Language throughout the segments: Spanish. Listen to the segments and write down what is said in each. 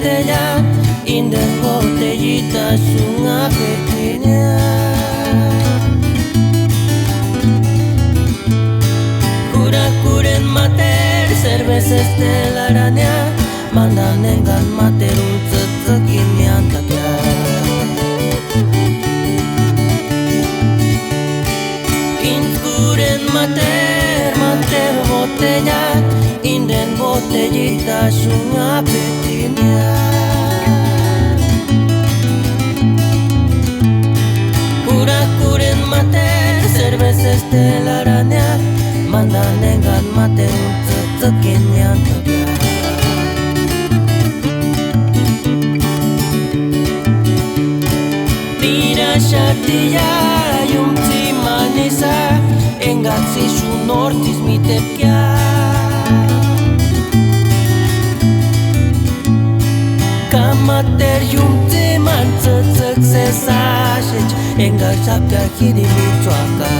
botella, inden botellita sunga pequeña. Kuren mater, cerveza estelaraña, mandan engan mater un tzetzekin miantakia. Kuren mater botella, inden botellita sunga pequeña. Kuren mater, cerveza estelaraña, mandan engan mater un tzetzekin miantakia. Tira shatilla yumti manisa, engatzi sun ortiz mitepkia. Kamater yumti man tzetzek zezasech, engatzapia hiri mitzuaka.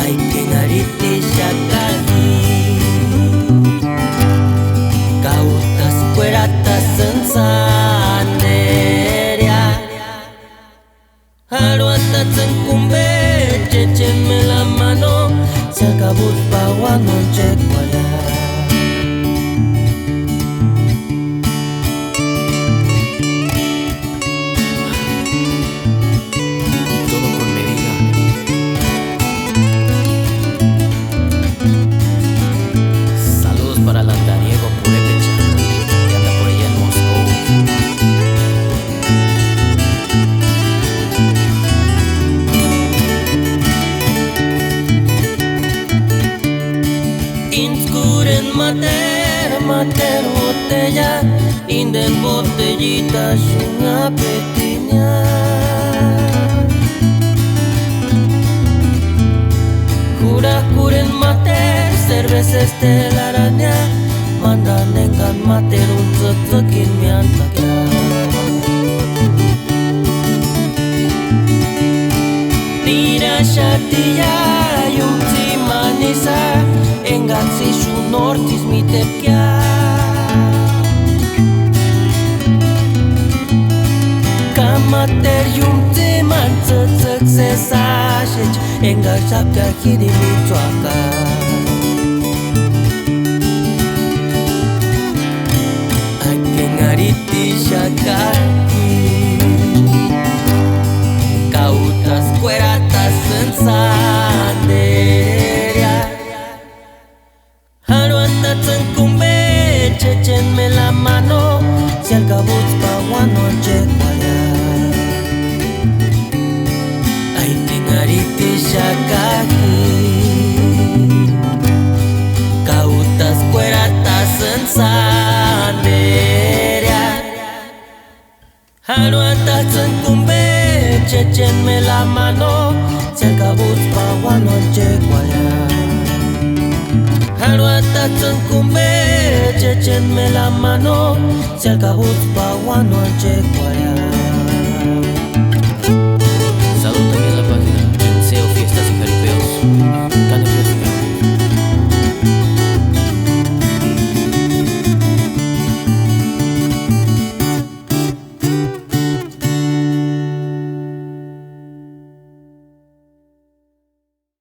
Aiken ariti shakali, gautas kueratas zenzaneria. Haruatatzen kumbe, chechenme la mano, se acabó pa' noche cuala. Todo con medida. Saludos para el andariego Purépecha, que anda por allá en Moscú. Kuren mater botella, inden botellita sunga pequeña. Kuren mater, cerveza estelaraña, mandan engan mater un tzetzekin miantakia. Tira shatilla yumti manisa, engatzi sun ortiz mitepkia. Kamater yumti man tzetzek zezasech, engatzapia hiri mitzuaka. Aiken ariti shakaki, gautas kueratas zenzaneria. Haruatatzen kumbe, chechenme la mano, si al cabuz pa' noche cuala. Aiken ariti shakaki, gautas kueratas zenzaneria. Haruatatzen kumbe, chechenme la mano, si al cabuz pa' noche cuala. Haruatatzen kumbe, chechenme la mano, si al cabuz pa' noche cuala.